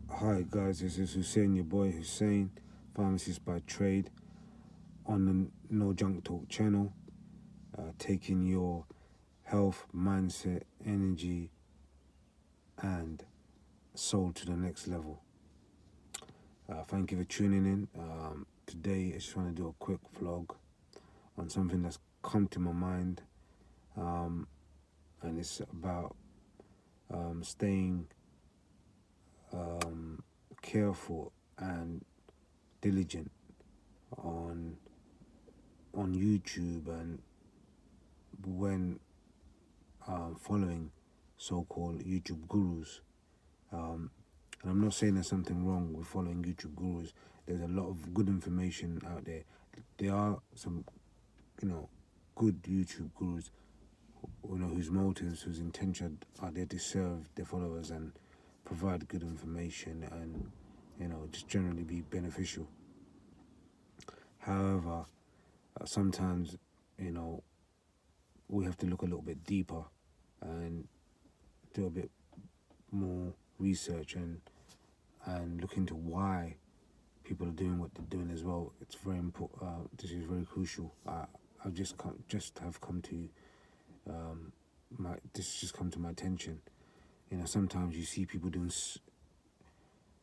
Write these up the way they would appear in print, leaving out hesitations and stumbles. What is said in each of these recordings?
Hi guys, this is Hussein, your boy Hussein, pharmacist by trade, on the No Junk Talk channel, taking your health, mindset, energy, and soul to the next level. Thank you for tuning in. Today, I just want to do a quick vlog on something that's come to my mind, and it's about staying careful and diligent on YouTube and when following so-called YouTube gurus. And I'm not saying there's something wrong with following YouTube gurus. There's a lot of good information out there. There are some, good YouTube gurus, whose motives, whose intention are there to serve their followers and provide good information and, just generally be beneficial. However, sometimes, we have to look a little bit deeper and do a bit more research and look into why people are doing what they're doing as well. It's very important. This is very crucial. I've just have come to this just come to my attention. Sometimes you see people doing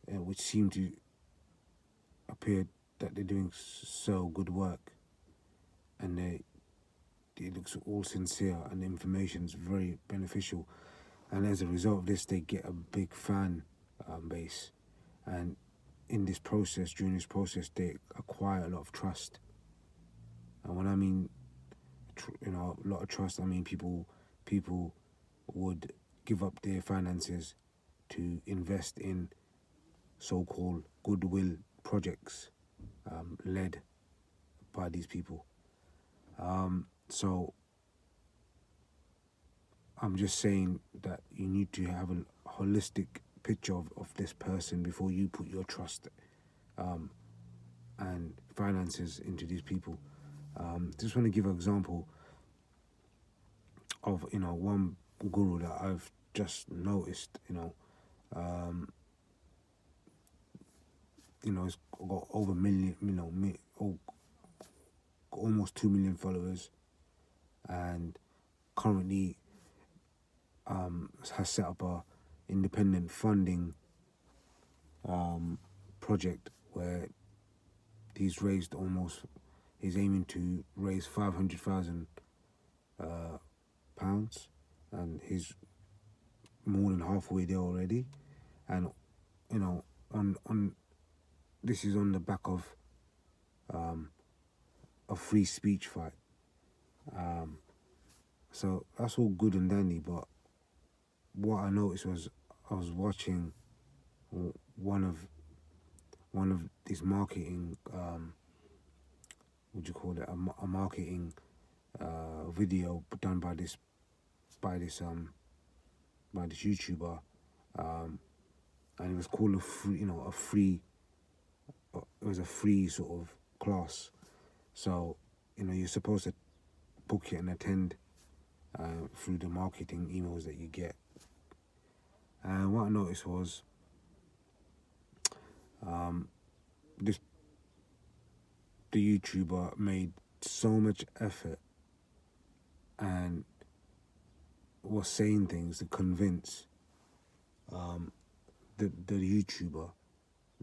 which seem to appear that they're doing so good work, and it looks all sincere, and the information is very beneficial. And as a result of this, they get a big fan base, and during this process, they acquire a lot of trust. And when I mean, a lot of trust, I mean people would give up their finances to invest in so-called goodwill projects led by these people. So I'm just saying that you need to have a holistic picture of this person before you put your trust and finances into these people. Just want to give an example of one guru that I've just noticed. It's got over a million, almost 2 million followers, and currently has set up a independent funding project where he's aiming to raise £500,000, and he's more than halfway there already. And on this is on the back of a free speech fight. So that's all good and dandy, but what I noticed was I was watching one of these marketing what do you call it, a marketing video done by this YouTuber, and it was called it was a free sort of class. So you're supposed to book it and attend through the marketing emails that you get. And what I noticed was the YouTuber made so much effort and was saying things to convince the YouTuber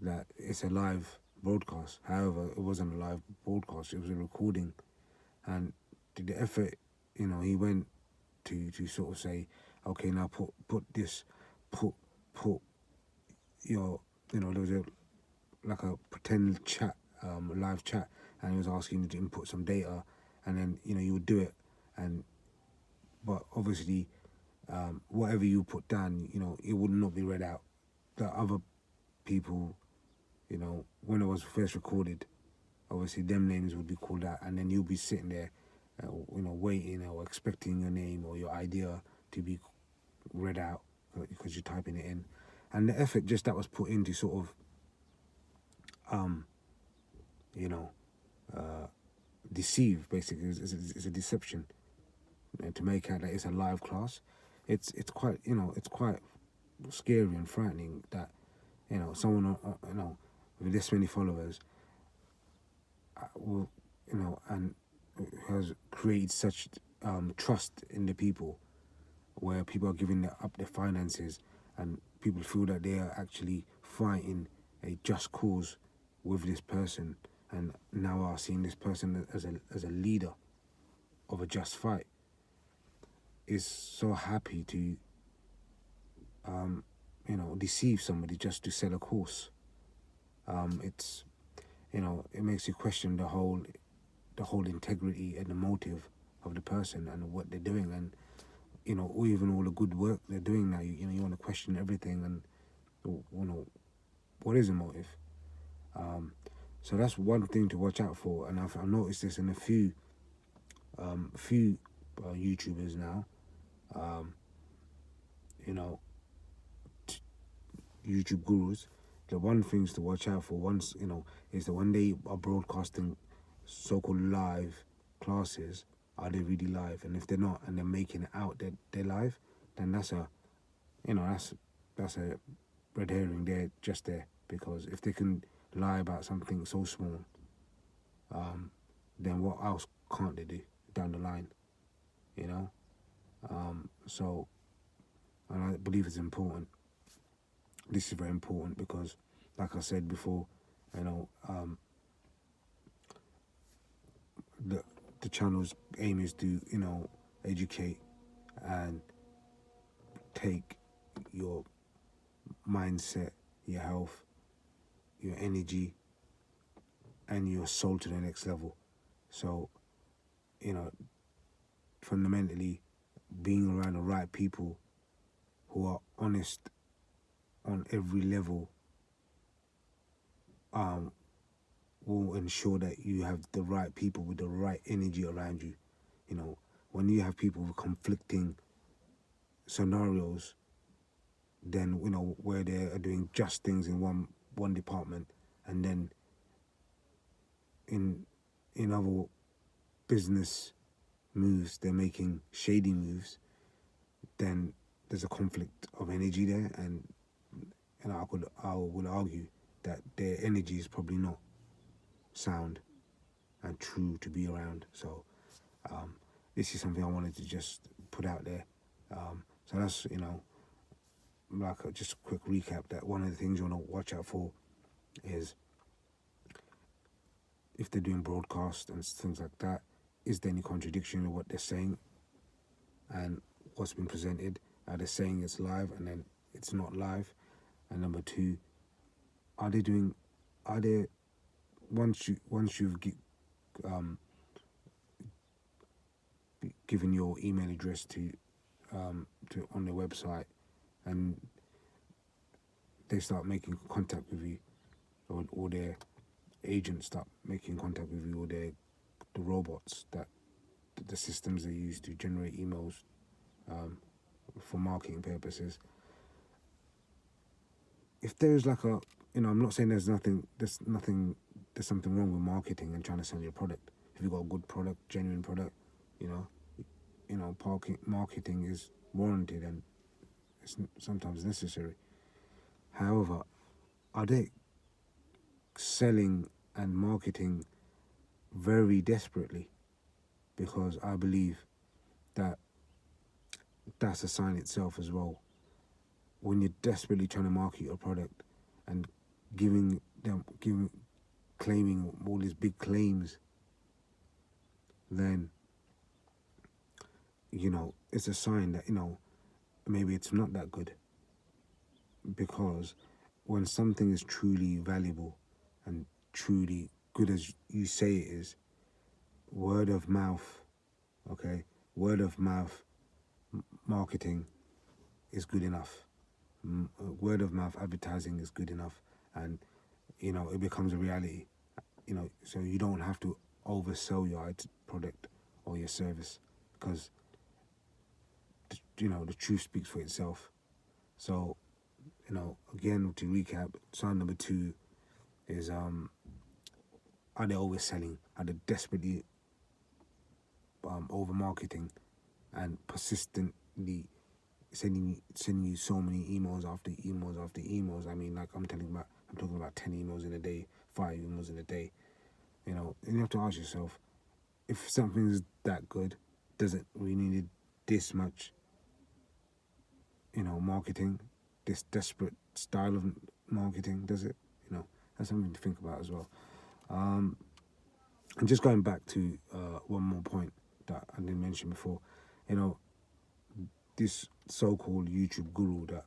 that it's a live broadcast. However, it wasn't a live broadcast, it was a recording. And the effort, he went to sort of say, okay, now put your, there was like a pretend chat, live chat, and he was asking you to input some data, and then you would do it, but obviously whatever you put down, it would not be read out. The other people, when it was first recorded, obviously them names would be called out, and then you'll be sitting there, waiting or expecting your name or your idea to be read out because you're typing it in. And the effort just that was put in to sort of, deceive, basically, is a deception, to make out that it's a live class. It's quite, it's quite scary and frightening that someone with this many followers will, and has created such trust in the people, where people are giving up their finances, and people feel that they are actually fighting a just cause with this person, and now are seeing this person as a leader of a just fight, is so happy to deceive somebody just to sell a course. It's it makes you question the whole integrity and the motive of the person and what they're doing, and or even all the good work they're doing now. You want to question everything, and what is the motive? So that's one thing to watch out for, and I've noticed this in a few YouTubers now. You know, YouTube gurus. The one things to watch out for once is that when they are broadcasting so-called live classes, are they really live? And if they're not, and they're making it out that they're live, then that's a red herring there, just there, because if they can lie about something so small, then what else can't they do down the line? So, and I believe it's important. This is very important because, like I said before, the channel's aim is to educate and take your mindset, your health, your energy, and your soul to the next level. So, fundamentally, being around the right people who are honest on every level will ensure that you have the right people with the right energy around you. When you have people with conflicting scenarios, then where they are doing just things in one department, and then in other business moves they're making shady moves, then there's a conflict of energy there, and I would argue that their energy is probably not sound and true to be around. So this is something I wanted to just put out there. So that's like just a quick recap, that one of the things you want to watch out for is if they're doing broadcasts and things like that, is there any contradiction in what they're saying and what's been presented? Are they saying it's live and then it's not live? And number two, are they once you've given your email address to on their website, and they start making contact with you, or their agents start making contact with you, or the robots that the systems they use to generate emails for marketing purposes. If there's like I'm not saying there's something wrong with marketing and trying to sell your product. If you've got a good product, genuine product, marketing is warranted and it's sometimes necessary. However, are they selling and marketing very desperately? Because I believe that that's a sign itself as well. When you're desperately trying to market your product and claiming all these big claims, then it's a sign that maybe it's not that good. Because when something is truly valuable and truly good as you say it is, word of mouth marketing is good enough. Word of mouth advertising is good enough, and it becomes a reality. So you don't have to oversell your product or your service, because the truth speaks for itself. So again, to recap, sign number 2 is are they overselling? Are they desperately over marketing and persistently sending you so many emails after emails after emails. I mean, like I'm talking about 10 emails in a day, 5 emails in a day. You know, and you have to ask yourself, if something's that good, does it really need this much, marketing, this desperate style of marketing? Does it? That's something to think about as well. And just going back to one more point that I didn't mention before, this so-called YouTube guru that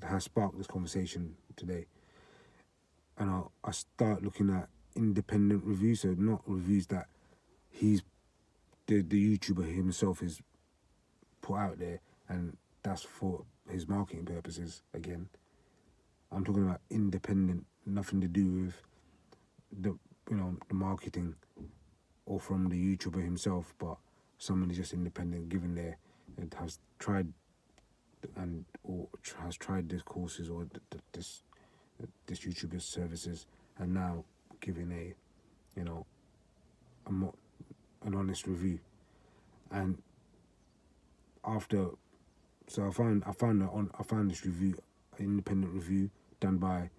has sparked this conversation today, and I start looking at independent reviews, so not reviews that the YouTuber himself is put out there, and that's for his marketing purposes. Again, I'm talking about independent, nothing to do with the marketing or from the YouTuber himself, but someone is just independent, given their has tried has tried these courses or this YouTuber's services, and now giving an honest review. And after, so I found this review, an independent review done by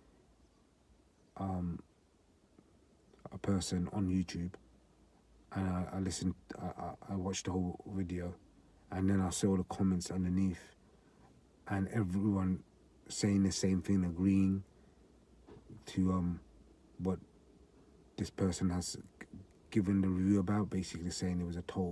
a person on YouTube, and I listened. I watched the whole video, and then I saw the comments underneath, and everyone saying the same thing, agreeing to what this person has given the review about, basically saying it was a total